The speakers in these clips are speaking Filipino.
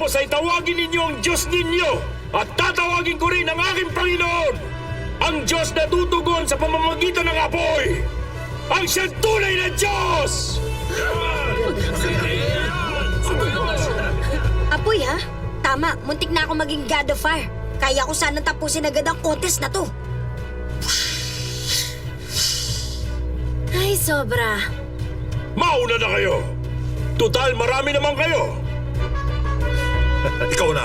Pagkatapos ay tawagin ninyo ang Diyos ninyo at tatawagin ko rin ang aking Panginoon, ang Diyos na tutugon sa pamamagitan ng apoy, ang siyang tunay na Diyos! Apoy ha? Tama, muntik na ako maging God of Fire. Kaya ko sanang tapusin agad ang contest na to. Ay, sobra. Mauna na kayo! Tutal, marami naman kayo! Ikaw na.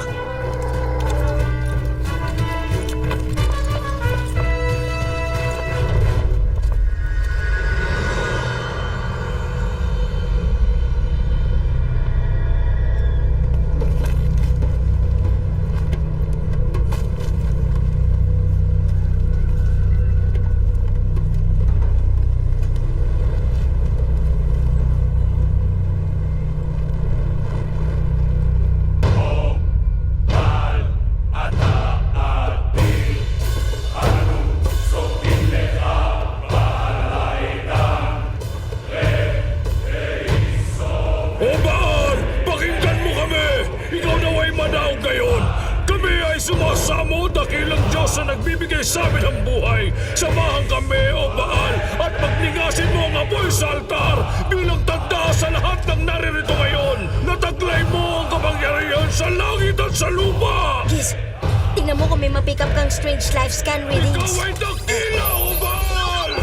O Baal! Pakinggan mo kami! Ikaw nawa'y manaog ngayon! Kami ay sumasamo dakilang Diyos na nagbibigay sa amin ng buhay! Samahan kami, O Baal! At magningasin mo ang apoy sa altar bilang tanda sa lahat ng naririto ngayon! Nataglay mo ang kapangyarihan sa langit at sa lupa! Giz, tingnan mo kung may mapick up kang strange life scan Ikaw readings. ay dakila, O Baal!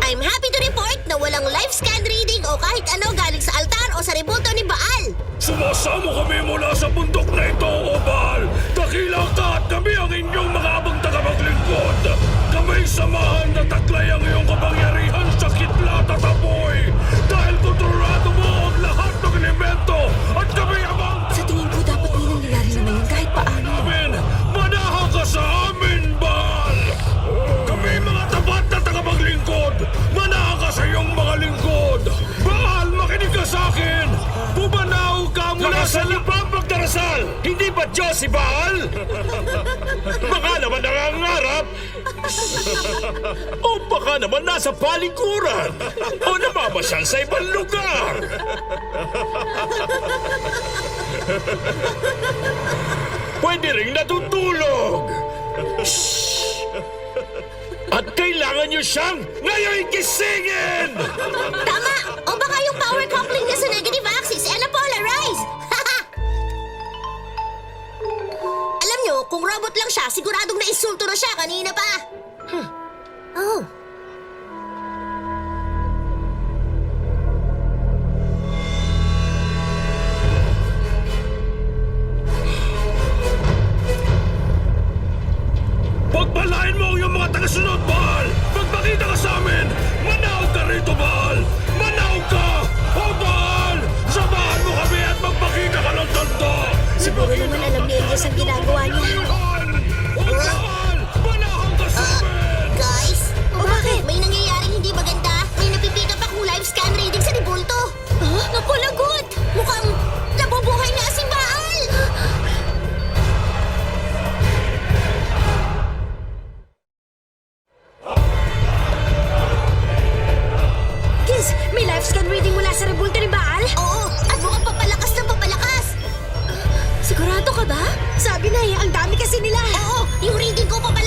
I'm happy to report na walang life scan reading o kahit ano galing sa altar o sa rebulto ni Baal. Sumasamo kami mula sa bundok na ito, O Baal! Dakila ka at kami ang inyong mga abang tagapaglingkod! Kami samahan na taglay ang iyong kapangyarihan sa kitlat at apoy! Dahil kontrolado mo ang lahat ng elemento at kami amang Sa tingin ko dapat may nangyayari na ngayon kahit paano. amin! Manahan ka sa amin, Baal! Kami mga tapat na tagapaglingkod! Manahan ka sa iyong mga lingkod! Baal, makinig ka sa akin! Bumanaw ka mula sa lupang pagdarasal! Hindi ba Diyos si Baal? Baka naman nangangarap! O baka naman nasa palikuran! O namamasyal sa ibang lugar! Pwede ring natutulog! Shhh! At kailangan niyo siyang ngayon gisingin! Tama! O baka yung power coupling niya sa negative axis ay na-polarize! Alam nyo, kung robot lang siya, siguradong naisulto na siya kanina pa. Oh. Pagpalain mo ang iyong mga tagasunod, Baal! Magpakita ka sa amin! Manaog ka rito, Baal! Manaog ka! O Baal! Samahan mo kami at magpakita ka ng tanda! Siguro naman alam ni Elias ang ginagawa niya. O Baal! Manahan ka sa amin! Guys? O bakit? May nangyayaring hindi maganda. May napipick up akong live scan reading sa rebulto. Huh? Naku, lagot! Mukhang nabubuhay na si Baal! Giz, may life scan reading mula sa rebulto ni Baal? Oo, at mukhang papalakas ng papalakas. Sigurado ka ba? Sabi na ang dami kasi nila. Oo, yung reading ko papalakas